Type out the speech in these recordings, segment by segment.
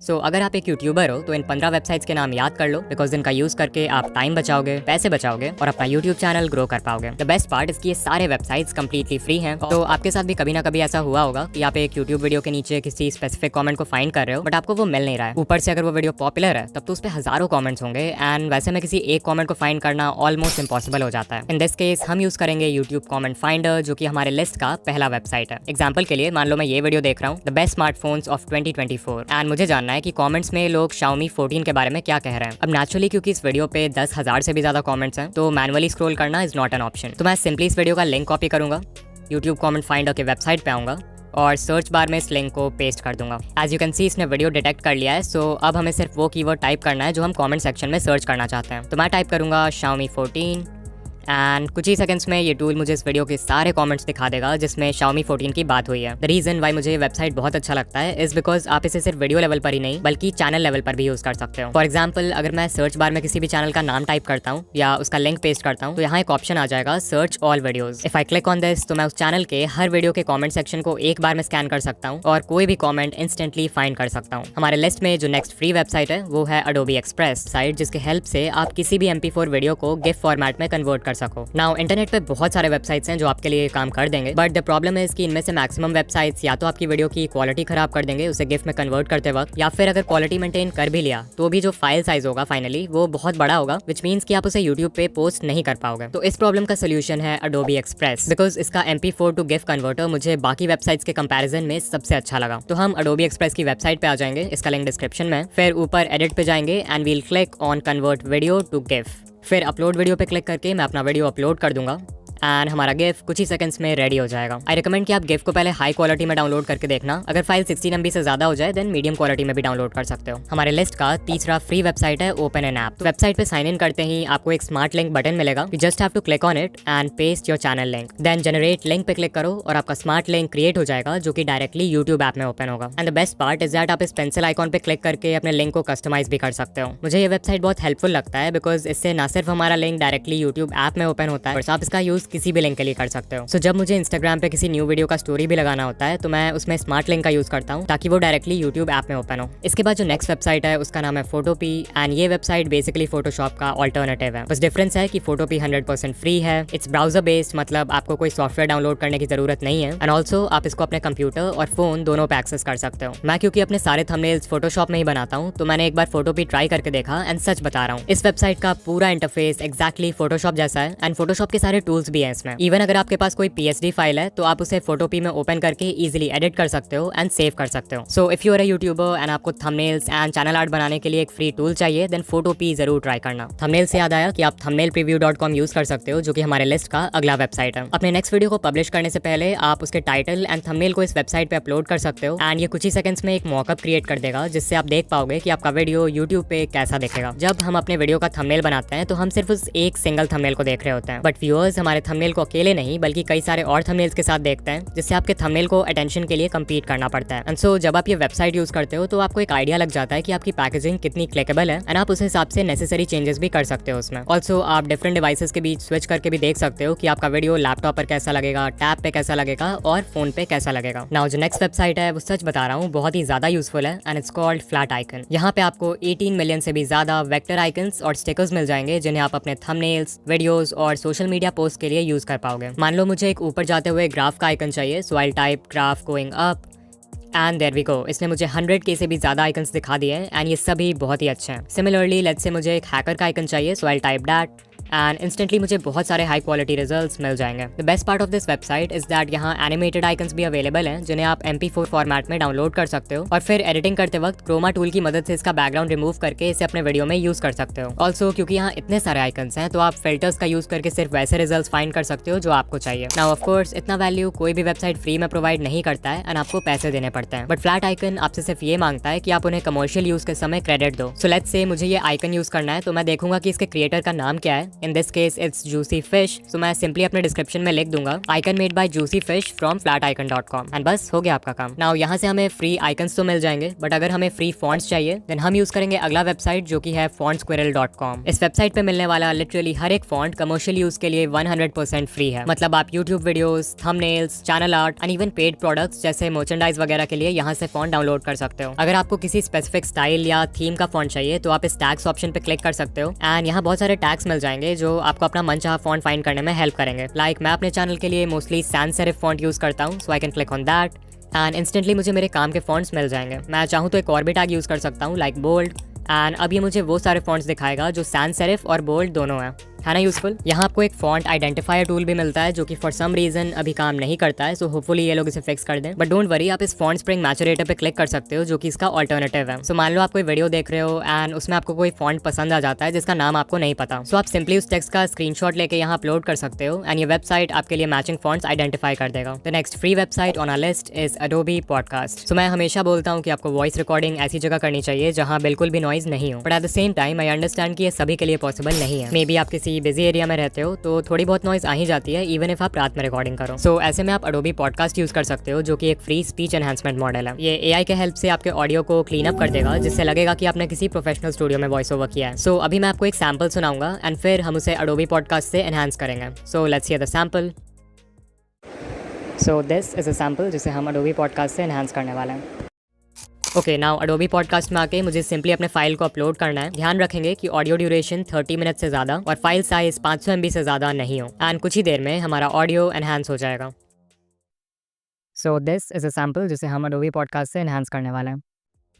अगर आप एक यूट्यूबर हो तो इन 15 वेबसाइट्स के नाम याद कर लो, बिकॉज इनका यूज करके आप टाइम बचाओगे, पैसे बचाओगे और अपना यूट्यूब चैनल ग्रो कर पाओगे। द बेस्ट पार्ट इसकी ये सारे वेबसाइट्स कंप्लीटली फ्री हैं। तो आपके साथ भी कभी ना कभी ऐसा हुआ होगा कि आप एक यूट्यूब वीडियो के नीचे किसी स्पेसिफिक कमेंट को फाइंड कर रहे हो, बट आपको वो मिल नहीं रहा है। ऊपर से अगर वो वीडियो पॉपुलर है तब तो उस पर हजारों कॉमेंट्स होंगे, एंड वैसे में किसी एक कॉमेंट को फाइंड करना ऑलमोस्ट इम्पॉसिबल हो जाता है। इन दिस केस हम यूज करेंगे यूट्यूब कॉमेंट फाइंडर, जो कि हमारे लिस्ट का पहला वेबसाइट है। एग्जाम्पल के लिए मान लो मैं ये वीडियो देख रहा हूँ, the best smartphones of 2024, and मुझे जानना है कि कॉमेंट्स में लोग Xiaomi 14 के बारे में क्या कह रहे हैं। अब नेचुरली क्योंकि इस वीडियो पे 10,000 से भी ज्यादा कमेंट्स हैं, तो मैनुअली स्क्रॉल करना इज नॉट एन ऑप्शन। तो मैं सिंपली इस वीडियो का लिंक कॉपी करूंगा, यूट्यूब कमेंट फाइंडर के वेबसाइट पे आऊंगा और सर्च बार में इस लिंक को पेस्ट कर दूंगा। एज यू कैन सी इसने वीडियो डिटेक्ट कर लिया है। सो अब हमें सिर्फ वो कीवर्ड टाइप करना है जो हम कमेंट सेक्शन में सर्च करना चाहते हैं। तो मैं टाइप करूंगा Xiaomi 14 एंड कुछ ही सेकंड्स में ये टूल मुझे इस वीडियो के सारे कमेंट्स दिखा देगा जिसमें Xiaomi 14 की बात हुई है। द रीजन वाई मुझे ये वेबसाइट बहुत अच्छा लगता है इज बिकॉज आप इसे सिर्फ वीडियो लेवल पर ही नहीं बल्कि चैनल लेवल पर भी यूज कर सकते हो। फॉर एग्जाम्पल, अगर मैं सर्च बार में किसी भी चैनल का नाम टाइप करता हूँ या उसका लिंक पेस्ट करता हूँ, तो यहाँ एक ऑप्शन आ जाएगा search all videos. If I click on this, तो मैं उस चैनल के हर वीडियो के कॉमेंट सेक्शन को एक बार में स्कैन कर सकता हूँ और कोई भी कॉमेंट इंस्टेंटली फाइंड कर सकता हूँ। हमारे लिस्ट में जो नेक्स्ट फ्री वेबसाइट है वो है Adobe Express साइट, जिसके हेल्प से आप किसी भी MP4 वीडियो को GIF फॉर्मेट में कन्वर्ट कर सको। नाउ इंटरनेट पे बहुत सारे वेबसाइट्स हैं जो आपके लिए काम कर देंगे, बट द प्रॉब्लम है कि इनमें से मैक्सिमम वेबसाइट्स या तो आपकी वीडियो की क्वालिटी खराब कर देंगे उसे गिफ में कन्वर्ट करते वक्त, या फिर अगर क्वालिटी मेंटेन कर भी लिया तो भी जो फाइल साइज होगा फाइनली वो बहुत बड़ा होगा, विच मीन्स कि आप उसे यूट्यूब पे पोस्ट नहीं कर पाओगे। तो इस प्रॉब्लम का सोल्यूशन है Adobe Express, बिकॉज इसका MP4 टू GIF कन्वर्टर मुझे बाकी वेबसाइट्स के कंपैरिजन में सबसे अच्छा लगा। तो हम Adobe Express की वेबसाइट पे आ जाएंगे, इसका लिंक डिस्क्रिप्शन में, फिर ऊपर एडिट पे जाएंगे and we'll click on convert video to GIF। फिर अपलोड वीडियो पे क्लिक करके मैं अपना वीडियो अपलोड कर दूंगा एंड हमारा गिफ कुछ ही सेकंड्स में रेडी हो जाएगा। आई रिकमेंड कि आप गिफ को पहले हाई क्वालिटी में डाउनलोड करके देखना। अगर फाइल 16 MB से ज्यादा हो जाए देन मीडियम क्वालिटी में भी डाउनलोड कर सकते हो। हमारे लिस्ट का तीसरा फ्री वेबसाइट है OpenAnApp। तो वेबसाइट पे साइन इन करते ही आपको एक स्मार्ट लिंक बटन मिलेगा। You just have to click on it and paste your channel link, then generate link पे क्लिक करो और आपका स्मार्ट लिंक क्रिएट हो जाएगा जो कि डायरेक्टली यूट्यूब ऐप में ओपन होगा। And the best part is that आप इस पेंसिल आइकॉन पे क्लिक करके अपने लिंक को कस्टमाइज भी कर सकते हो। मुझे ये वेबसाइट बहुत हेल्पफुल लगता है बिकॉज इससे ना सिर्फ हमारा लिंक डायरेक्टली यूट्यूब ऐप में ओपन होता है, आप इसका यूज किसी भी लिंक के लिए कर सकते हो। जब मुझे इंस्टाग्राम पे किसी न्यू वीडियो का स्टोरी भी लगाना होता है तो मैं उसमें स्मार्ट लिंक का यूज करता हूँ ताकि वो डायरेक्टली यूट्यूब ऐप में ओपन हो। इसके बाद जो नेक्स्ट वेबसाइट है उसका नाम है Photopea, एंड ये वेबसाइट बेसिकली फोटोशॉप का ऑल्टरनेटिव है। बस डिफरेंस है कि Photopea 100% फ्री है। इट्स ब्राउजर बेस्ड, मतलब आपको कोई सॉफ्टवेयर डाउनलोड करने की जरूरत नहीं है, एंड ऑल्सो आप इसको अपने कंप्यूटर और फोन दोनों पे एक्सेस कर सकते हो। मैं क्योंकि अपने सारे थंबनेल्स फोटोशॉप में ही बनाता हूँ तो मैंने एक बार Photopea ट्राई करके देखा, एंड सच बता रहा हूँ इस वेबसाइट का पूरा इंटरफेस एक्जैक्टली फोटोशॉप जैसा है, एंड फोटोशॉप के सारे टूल्स भी हैं इसमें। इवन अगर आपके पास कोई PSD फाइल है तो आप उसे Photopea में ओपन करके इजीली एडिट कर सकते हो एंड सेव कर सकते हो। So if you are a YouTuber and आपको थंबनेल्स एंड चैनल आर्ट बनाने के लिए एक फ्री टूल चाहिए देन Photopea जरूर ट्राई करना। थंबनेल से याद आया कि आप thumbnailpreview.com यूज कर सकते हो, जो कि हमारे लिस्ट का अगला वेबसाइट है। अपने नेक्स्ट वीडियो को पब्लिश करने से पहले आप उसके टाइटल एंड थंबनेल को इस वेबसाइट पे अपलोड कर सकते हो, एंड ये कुछ ही सेकंड्स में एक मॉकअप क्रिएट कर देगा जिससे आप देख पाओगे कि आपका वीडियो यूट्यूब पे कैसा दिखेगा। जब हम अपने वीडियो का थंबनेल बनाते हैं तो हम सिर्फ उस एक सिंगल थंबनेल को देख रहे होते हैं, बट व्यूअर्स हमारे थंबनेल को अकेले नहीं बल्कि कई सारे और थंबनेल्स के साथ देखते हैं, जिससे आपके थंबनेल को अटेंशन के लिए कम्पीट करना पड़ता है। एंड सो जब आप ये वेबसाइट यूज करते हो तो आपको एक आइडिया लग जाता है कि आपकी पैकेजिंग कितनी क्लिकेबल है, एंड आप उस हिसाब से नेसेसरी चेंजेस भी कर सकते हो उसमें। ऑल्सो आप डिफरेंट डिवाइसेस के बीच स्विच करके भी देख सकते हो कि आपका वीडियो लैपटॉप पर कैसा लगेगा, टैब पे कैसा लगेगा और फोन पे कैसा लगेगा। नाउ जो नेक्स्ट वेबसाइट है वो सच बता रहा हूँ बहुत ही ज्यादा यूजफुल है, एंड इट्स कॉल्ड Flaticon। यहाँ पे आपको 18 मिलियन से भी ज्यादा वेक्टर आइकन्स और स्टिकर्स मिल जाएंगे जिन्हें आप अपने थंबनेल्स, वीडियोस और सोशल मीडिया पोस्ट के लिए यूज कर पाओगे। मान लो मुझे एक ऊपर जाते हुए ग्राफ का आइकन चाहिए, so I type graph going up and there we go. इसने मुझे 100K से भी ज्यादा आइकन्स दिखा दिए हैं, एंड ये सभी बहुत ही अच्छे हैं। सिमिलरली लेट्स से मुझे एक हैकर का आइकन चाहिए, so I type that and instantly मुझे बहुत सारे हाई क्वालिटी रिजल्ट्स मिल जाएंगे। The best part of this website is that यहाँ एनिमेटेड आइकन्स भी अवेलेबल हैं जिन्हें आप MP4 फॉर्मेट में डाउनलोड कर सकते हो, और फिर एडिटिंग करते वक्त क्रोमा टूल की मदद से इसका बैकग्राउंड रिमूव करके इसे अपने वीडियो में यूज कर सकते हो। ऑल्सो क्योंकि यहाँ इतने सारे आइकन्स हैं तो आप फिल्टर्स का यूज करके सिर्फ वैसे रिजल्ट्स फाइंड कर सकते हो जो आपको चाहिए। नाउ ऑफ कोर्स इतना वैल्यू कोई भी वेबसाइट फ्री में प्रोवाइड नहीं करता है, एंड आपको पैसे देने पड़ते हैं, बट Flaticon आपसे सिर्फ ये मांगता है कि आप उन्हें कमर्शियल यूज के समय क्रेडिट दो। सो लेट्स से मुझे ये आइकन यूज करना है तो मैं देखूंगा कि इसके क्रिएटर का नाम क्या है, in this case it's Juicy Fish, so मैं सिंपली अपने डिस्क्रिप्शन में लिख दूंगा icon made by Juicy Fish from flaticon.com and बस हो गया आपका काम। नाउ यहाँ से हमें फ्री आइकन्स तो मिल जाएंगे, बट अगर हमें फ्री फॉन्ट्स चाहिए देन हम यूज करेंगे अगला वेबसाइट जो कि है fontsquirrel.com। इस वेबसाइट पे मिलने वाला लिटरली हर एक फॉन्ट कमर्शियल यूज के लिए 100% फ्री है। मतलब आप YouTube videos, thumbnails, channel art and even paid products जैसे मर्चेंडाइज वगैरह के लिए यहाँ से फॉन्ट डाउनलोड कर सकते हो। अगर आपको किसी स्पेसिफिक स्टाइल या थीम का फॉन्ट चाहिए तो आप इस टैग्स ऑप्शन पे क्लिक कर सकते हो एंड यहाँ बहुत सारे टैग्स मिल जाएंगे जो आपको अपना मनचाहा फॉन्ट फाइंड करने में हेल्प करेंगे। लाइक मैं अपने चैनल के लिए mostly sans serif font use करता हूँ, so I can click on that and instantly मुझे मेरे काम के फॉन्ट्स मिल जाएंगे। मैं चाहूँ तो एक और भी टैग यूज कर सकता हूँ लाइक बोल्ड, एंड अब ये मुझे वो सारे फॉन्ट्स दिखाएगा जो सैंस सेरिफ और बोल्ड दोनों है ना यूजफुल। यहाँ आपको एक फॉन्ट आइडेंटिफायर टूल भी मिलता है जो कि फॉर सम रीजन अभी काम नहीं करता है, सो होपफुली ये लोग इसे फिक्स कर दें। बट डोंट वरी, आप इस फॉन्ट स्प्रिंग मैचुरेटर पे क्लिक कर सकते हो जो कि इसका ऑल्टरनेटिव है। सो मान लो आप कोई वीडियो देख रहे हो एंड उसमें आपको कोई फॉन्ट पसंद आ जाता है जिसका नाम आपको नहीं पता, सो आप सिंपली उस टेक्स्ट का स्क्रीनशॉट लेके यहाँ अपलोड कर सकते हो एंड ये वेबसाइट आपके लिए मैचिंग फॉन्ट्स आइडेंटिफाई कर देगा। The next free website on our list is Adobe Podcast. So मैं हमेशा बोलता हूँ कि आपको वॉइस रिकॉर्डिंग ऐसी जगह करनी चाहिए जहाँ बिल्कुल भी नॉइज नहीं हो, but at the same time I understand कि ये सभी के लिए पॉसिबल नहीं है। मे बी आप किसी बिजी एरिया में रहते हो तो थोड़ी बहुत नॉइज आ ही जाती है इवन इफ आप रात में रिकॉर्डिंग करो। सो ऐसे में आप अडोबी पॉडकास्ट यूज कर सकते हो जो कि एक फ्री स्पीच एनहांसमेंट मॉडल है। ये एआई के हेल्प से आपके ऑडियो को क्लीन अप कर देगा जिससे लगेगा कि आपने किसी प्रोफेशनल स्टूडियो में वॉइस ओवर किया है। सो अभी मैं आपको एक सैंपल सुनाऊंगा एंड फिर हम उसे अडोबी पॉडकास्ट से एनहांस करेंगे। So let's hear the sample. So this is a sample जिसे हम अडोबी पॉडकास्ट से एनहांस करने वाले हैं। ओके, नाउ अडोबी पॉडकास्ट में आके मुझे सिंपली अपने फाइल को अपलोड करना है। ध्यान रखेंगे कि ऑडियो ड्यूरेशन 30 मिनट से ज़्यादा और फाइल साइज 500 MB से ज़्यादा नहीं हो एंड कुछ ही देर में हमारा ऑडियो एनहांस हो जाएगा। So this is a sample जिसे हम अडोबी पॉडकास्ट से एनहांस करने वाले हैं।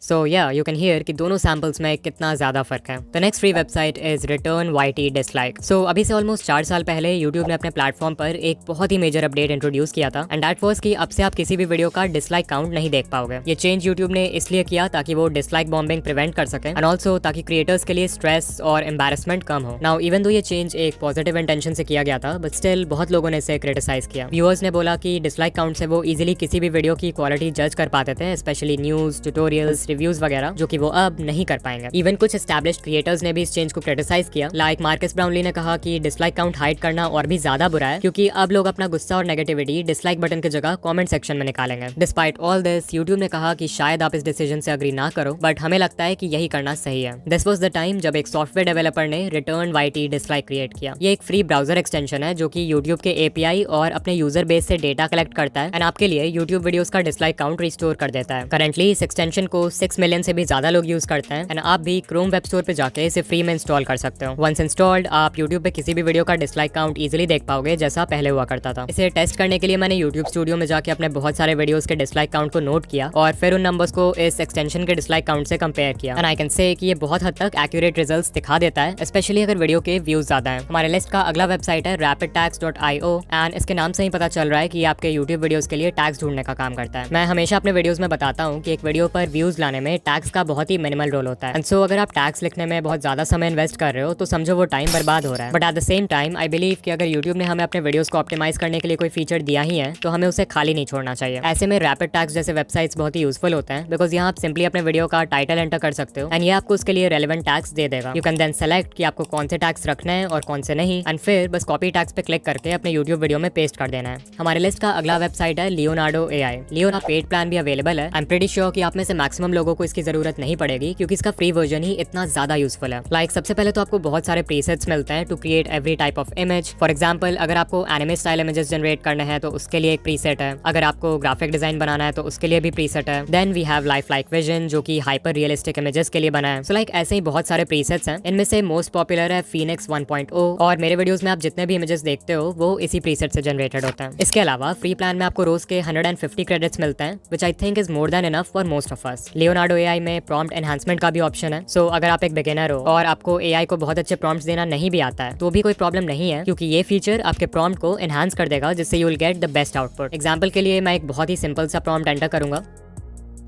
सो या यू कैन हियर कि दोनों सैम्पल्स में कितना ज़्यादा फर्क है। The next free website is return YT dislike. So अभी से ऑलमोस्ट 4 साल पहले यूट्यूब ने अपने प्लेटफॉर्म पर एक बहुत ही मेजर अपडेट इंट्रोड्यूस किया था एंड दैट वाज कि अब से आप किसी भी वीडियो का डिसलाइक काउंट नहीं देख पाओगे। ये चेंज यूट्यूब ने इसलिए किया ताकि वो डिसलाइक बॉम्बिंग प्रिवेंट कर सके एंड ऑल्सो ताकि क्रिएटर्स के लिए स्ट्रेस और एम्बैरेसमेंट कम हो। नाउ इवन दो ये चेंज एक पॉजिटिव इंटेंशन से किया गया था बट स्टिल बहुत लोगों ने इसे क्रिटिसाइज किया। व्यूअर्स ने बोला कि डिसलाइक काउंट से वो इजीली किसी भी वीडियो की क्वालिटी जज कर पाते थे, स्पेशली न्यूज, ट्यूटोरियल्स, रिव्यूज वगैरह, जो कि वो अब नहीं कर पाएंगे। इवन कुछ एस्टैब्लिश्ड क्रिएटर्स ने भी इस चेंज को क्रिटिसाइज किया। लाइक मार्कस ब्राउनली ने कहा कि डिसलाइक काउंट हाइड करना और भी ज्यादा बुरा है क्योंकि अब लोग अपना गुस्सा और नेगेटिविटी डिसलाइक बटन की जगह कमेंट सेक्शन में निकालेंगे। डिस्पाइट ऑल दिस, यूट्यूब ने कहा कि शायद आप इस डिसीजन से अग्री ना करो बट हमें लगता है कि यही करना सही है। दिस वाज द टाइम जब एक सॉफ्टवेयर डेवलपर ने रिटर्न YT डिसलाइक क्रिएट किया। ये एक फ्री ब्राउजर एक्सटेंशन है जो कि यूट्यूब के API और अपने यूजर बेस से डेटा कलेक्ट करता है एंड आपके लिए यूट्यूब वीडियोस का डिसलाइक काउंट रिस्टोर कर देता है। करंटली इस एक्सटेंशन को 6 मिलियन से भी ज्यादा लोग यूज करते हैं एंड आप भी क्रोम वेब स्टोर पे जाके इसे फ्री में इंस्टॉल कर सकते हो। वंस इंस्टॉल्ड आप यूट्यूब पे किसी भी वीडियो का डिसलाइक काउंट इजीली देख पाओगे जैसा पहले हुआ करता था। इसे टेस्ट करने के लिए मैंने यूट्यूब स्टूडियो में जाके अपने बहुत सारे वीडियोस के डिसलाइक काउंट को नोट किया और फिर उन नंबर्स को इस एक्सटेंशन के डिसलाइक काउंट से कंपेयर किया एंड आई कैन से कि ये बहुत हद तक एक्यूरेट रिजल्ट्स दिखा देता है, स्पेशली अगर वीडियो के व्यूज ज्यादा हैं। हमारे लिस्ट का अगला वेबसाइट है rapidtags.io एंड इसके नाम से ही पता चल रहा है कि आपके यूट्यूब वीडियोस के लिए टैग्स ढूंढने का काम करता है। मैं हमेशा अपने वीडियोस में बताता हूँ कि एक वीडियो पर व्यूज लाने में टैग्स का बहुत ही मिनिमल रोल होता है एंड सो अगर आप टैग्स लिखने में बहुत ज्यादा समय इन्वेस्ट कर रहे हो तो समझो वो टाइम बर्बाद हो रहा है। But at the same time I believe कि अगर यूट्यूब ने हमें अपने वीडियोस को ऑप्टिमाइज करने के लिए कोई फीचर दिया ही है तो हमें उसे खाली नहीं छोड़ना चाहिए। ऐसे में रैपिड टैग्स जैसे वेबसाइट्स बहुत ही यूजफुल होते हैं बिकॉज यहाँ आप सिंपली अपने वीडियो का टाइटल एंटर कर सकते हो एंड ये आपको उसके लिए रेलेवेंट टैग्स दे देगा। यू कैन देन सेलेक्ट कि आपको कौन से टैग्स रखने हैं और कौन से नहीं एंड फिर बस कॉपी टैग्स पे क्लिक करके अपने यूट्यूब वीडियो में पेस्ट कर देना है। हमारे लिस्ट का अगला वेबसाइट है Leonardo AI। Leonardo paid plan भी अवेलेबल है। आई एम प्रीटी श्योर कि आप में से मैक्सिमम लोगों को इसकी जरूरत नहीं पड़ेगी क्योंकि इसका फ्री वर्जन ही इतना ज्यादा यूजफुल है। लाइक सबसे पहले तो आपको बहुत सारे प्रीसेट्स मिलते हैं to create every type of image. For example अगर आपको एनिमे स्टाइल इमेजेस जनरेट करने हैं तो उसके लिए एक प्रीसेट है। अगर आपको ग्राफिक डिजाइन बनाना है तो उसके लिए भी प्रीसेट है। Then we have life like vision जो कि हाइपर रियलिस्टिक इमेजेस के लिए बना है। सो लाइक ऐसे ही बहुत सारे प्रीसेट्स हैं। इनमें से मोस्ट पॉपुलर है Phoenix 1.0 और मेरे वीडियोस में आप जितने भी इमेजेस देखते हो वो इसी प्रीसेट से जनरेटेड होते हैं। इसके अलावा फ्री प्लान में आपको रोज के 150 क्रेडिट्स मिलते हैं which I think is more than enough for most of us. Leonardo AI में प्रॉम्प्ट एनहांसमेंट का भी ऑप्शन है। सो अगर आप एक बिगिनर हो और आपको AI को बहुत अच्छे प्रॉम्प्ट्स देना नहीं भी आता है तो भी कोई प्रॉब्लम नहीं है क्योंकि ये फीचर आपके प्रॉम्प्ट को एनहांस कर देगा जिससे you will get the best output. Example के लिए मैं एक बहुत ही सिंपल सा प्रॉम्प्ट एंटर करूंगा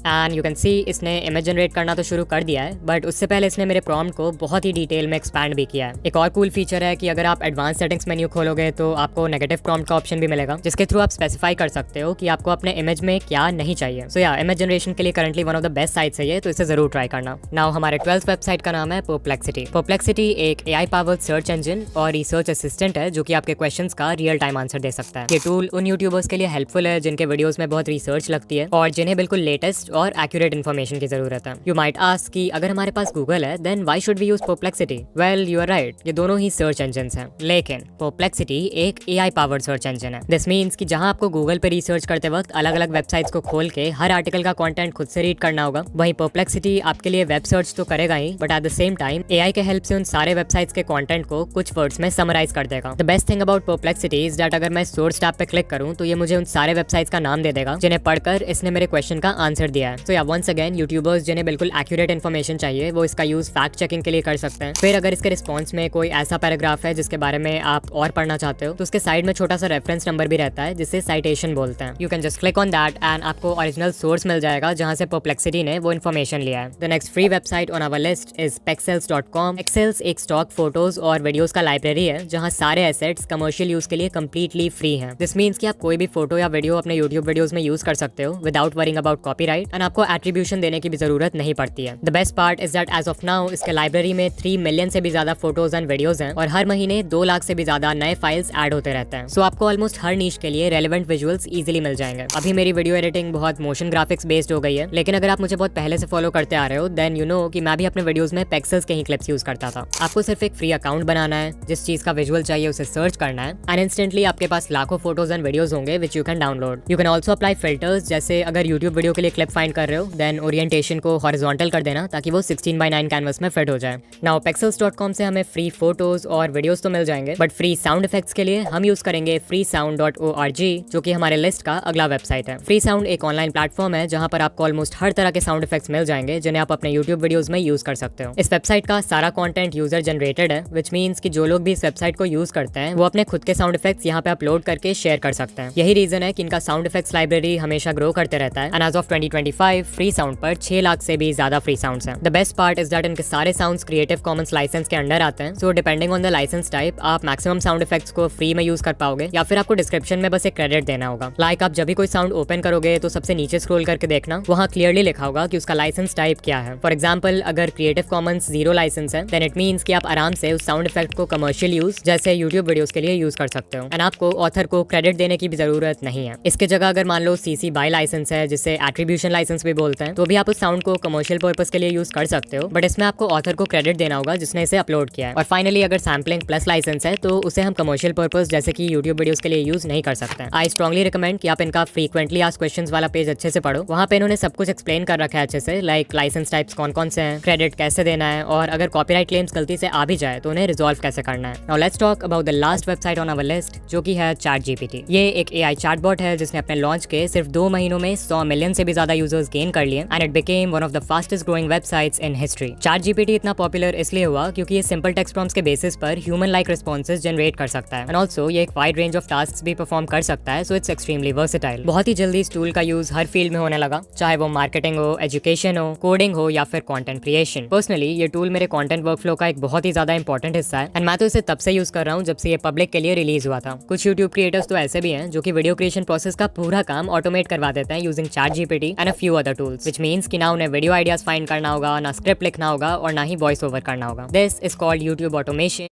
एंड यू कैन सी इसने इमेज जनरेट करना तो शुरू कर दिया है, बट उससे पहले इसने मेरे प्रॉम्प्ट को बहुत ही डिटेल में एक्सपैंड भी किया है। एक और कूल फीचर है कि अगर आप एडवांस सेटिंग्स मेन्यू खोलोगे तो आपको नेगेटिव प्रॉम्प्ट का ऑप्शन भी मिलेगा, जिसके थ्रू आप स्पेसिफाई कर सकते हो कि आपको अपने इमेज में क्या नहीं चाहिए। सो या इमेज जनरेशन के लिए currently one of the best sites है ये, तो इसे जरूर ट्राई करना। नाउ हमारे 12th वेबसाइट का नाम है परप्लेक्सिटी। परप्लेक्सिटी एक AI पावर्ड सर्च इंजन और रिसर्च असिस्टेंट है जो कि आपके क्वेश्चंस का रियल टाइम आंसर दे सकता है। ये टूल उन यूट्यूबर्स के लिए हेल्पफुल है जिनके वीडियोस में बहुत रिसर्च लगती है और जिन्हें बिल्कुल लेटेस्ट और एक्यूरेट इन्फॉर्मेशन की जरूरत है। यू माइट आस्क कि अगर हमारे पास गूगल है then why should we use Perplexity? Well you are right, ये दोनों ही सर्च इंजन्स हैं, लेकिन परप्लेक्सिटी एक AI पावर्ड सर्च इंजन है। दिस मीन्स कि जहां आपको गूगल पे रिसर्च करते वक्त अलग अलग वेबसाइट्स को खोल के हर आर्टिकल का कंटेंट खुद से रीड करना होगा, वहीं परप्लेक्सिटी आपके लिए वेब सर्च तो करेगा ही, but at the same time AI के हेल्प से उन सारे वेबसाइट्स के कंटेंट को कुछ वर्ड्स में समराइज कर देगा। The best thing about perplexity is that अगर मैं सोर्स टैब पे क्लिक करूं तो ये मुझे उन सारे वेबसाइट्स का नाम दे देगा जिन्हें पढ़कर इसने मेरे क्वेश्चन का आंसर दिया है। सो या वंस अगेन यूट्यूबर्स जिन्हें बिल्कुल एक्यूरेट इन्फॉर्मेशन चाहिए वो इसका यूज फैक्ट चेकिंग के लिए कर सकते हैं। फिर अगर इसके रिस्पॉन्स में कोई ऐसा पैराग्राफ है जिसके बारे में आप और पढ़ना चाहते हो तो उसके साइड में छोटा सा रेफरेंस नंबर भी रहता है जिसे साइटेशन बोलते हैं। You can just click on that and आपको ओरिजिनल सोर्स मिल जाएगा जहां से परप्लेक्सिटी ने वो इन्फॉर्मेशन लिया है। The next free website on our list is pexels.com। Pexels एक स्टॉक फोटोज और वीडियोस का लाइब्रेरी है जहां सारे एसेट्स कमर्शियल यूज के लिए कंप्लीटली फ्री हैं। दिस मींस कि आप कोई भी फोटो या वीडियो अपने यूट्यूब वीडियोस में यूज कर सकते हो without worrying about copyright and आपको एट्रीब्यूशन देने की भी जरूरत नहीं पड़ती है। The best part is that as of now इसके लाइब्रेरी में 3 मिलियन से भी ज्यादा फोटोज एंड वीडियोस हैं और हर महीने 2 लाख से भी ज्यादा नए फाइल्स ऐड होते रहते हैं। सो आपको ऑलमोस्ट हर नीश के लिए रेलेवेंट विजुअल्स इजीली मिल जाएंगे। अभी मेरी वीडियो एडिटिंग बहुत मोशन ग्राफिक्स बेस्ड हो गई है, लेकिन अगर आप मुझे बहुत पहले से फॉलो करते आ रहे हो देन यू नो कि मैं भी अपने वीडियोस में पेक्सल्स के ही क्लिप्स यूज करता था। आपको सिर्फ एक फ्री अकाउंट बनाना है, जिस चीज का विजुअल चाहिए उसे सर्च करना है एंड इंस्टेंटली आपके पास लाखों फोटोज एंड वीडियोस होंगे which you can download. You can also apply filters, जैसे अगर यूट्यूब वीडियो के लिए क्लिप फाइंड कर रहे हो देन ओरिएंटेशन को हॉरिजॉन्टल कर देना ताकि वो 16:9 कैनवस में फिट हो जाए। नाउ pexels.com से हमें फ्री फोटोज और वीडियोस तो मिल जाएंगे, बट फ्री साउंड इफेक्ट्स के लिए हम यूज करेंगे freesound.org जो कि हमारे लिस्ट का अगला वेबसाइट है। फ्री साउंड एक ऑनलाइन प्लेटफॉर्म है जहां पर आपको ऑलमोस्ट हर तरह के साउंड इफेक्ट्स मिल जाएंगे जिन्हें आप अपने यूट्यूब वीडियोस में यूज कर सकते हो। इस वेबसाइट का सारा कंटेंट यूजर जनरेटेड है, विच मींस कि जो लोग भी इस वेबसाइट को यूज करते हैं वो अपने खुद के साउंड इफेक्ट्स यहाँ पे अपलोड करके शेयर कर सकते हैं। यही रीजन है कि इनका साउंड इफेक्ट्स लाइब्रेरी हमेशा ग्रो करते रहता है and as of 2025 free sound पर 6 लाख से भी ज्यादा फ्री साउंड्स हैं। The best part is that इनके सारे साउंड्स क्रिएटिव कॉमन्स लाइसेंस के अंडर आते हैं। So depending on the license type आप मैक्सिमम साउंड इफेक्ट्स को फ्री में यूज कर पाओगे या फिर आपको डिस्क्रिप्शन में बस एक क्रेडिट देना होगा। लाइक आप जब भी कोई साउंड ओपन करोगे तो सबसे नीचे स्क्रॉल करके देखना, वहाँ क्लियरली लिखा होगा कि उसका लाइसेंस टाइप क्या है। फॉर एग्जाम्पल अगर क्रिएटिव कॉमन्स 0 लाइसेंस है देन इट मीन्स कि आप आराम से उस साउंड इफेक्ट को कमर्शियल यूज जैसे यूट्यूब वीडियोस के लिए यूज कर सकते हो एंड आपको ऑथर को क्रेडिट देने की भी जरूरत नहीं है। इसके जगह अगर मान लो CC BY लाइसेंस है जिसे एट्रीब्यूशन लाइसेंस भी बोलते हैं, तो भी आप उस साउंड को कमर्शियल पर्पस के लिए यूज कर सकते हो, बट इसमें आपको ऑथर को क्रेडिट देना होगा जिसने इसे अपलोड किया है। और फाइनली अगर सैम्पलिंग प्लस लाइसेंस है तो उसे हम कमर्शियल पर्पस जैसे कि यूट्यूब वीडियोस के लिए यूज नहीं कर सकते। आई स्ट्रांगली रिकमेंड कि आप इनका फ्रीक्वेंटली आस्क्ड क्वेश्चंस वाला पेज अच्छे से पढ़ो, वहाँ पे इन्होंने सब कुछ एक्सप्लेन कर रखा है अच्छे से, लाइक लाइसेंस टाइप्स कौन कौन से हैं, क्रेडिट कैसे देना है और अगर कॉपीराइट क्लेम्स गलती से आ भी जाए तो उन्हें रिजॉल्व कैसे करना है। Now let's talk about the last website on our list जो कि है ChatGPT। ये एक AI चैटबॉट है जिसने अपने लॉन्च के सिर्फ 2 महीनों में 100 मिलियन से भी ज्यादा यूजर्स गेन कर लिए and it became one of the fastest growing websites in history. ChatGPT इतना पॉपुलर इसलिए हुआ क्योंकि ये सिंपल टेक्स्ट प्रॉम्प्ट्स के बेसिस पर ह्यूमन लाइक रिस्पॉन्सेज जनरेट कर सकता है एंड ऑल्सो ये एक वाइड रेंज ऑफ टास्क्स भी परफॉर्म कर सकता है, सो इट्स एक्सट्रीमली वर्सेटाइल। बहुत ही जल्दी इस टूल का यूज हर फील्ड में होने लगा, चाहे वो मार्केटिंग हो, एजुकेशन हो, कोडिंग हो या फिर कंटेंट क्रिएशन। पर्सनली ये टूल मेरे कंटेंट वर्कफ्लो का एक बहुत ही ज्यादा इंपॉर्टेंट हिस्सा है एंड मैं तो इसे तब से यूज कर रहा हूँ जब से ये पब्लिक के लिए रिलीज हुआ था। कुछ यूट्यूब क्रिएटर्स तो ऐसे भी हैं जो कि वीडियो क्रिएशन प्रोसेस का पूरा काम ऑटोमेट करवा देते हैं using ChatGPT and a few other tools, which means कि ना उन्हें वीडियो आइडियाज फाइंड करना होगा, ना स्क्रिप्ट लिखना होगा और ना ही वॉइस ओवर करना होगा। This is called YouTube automation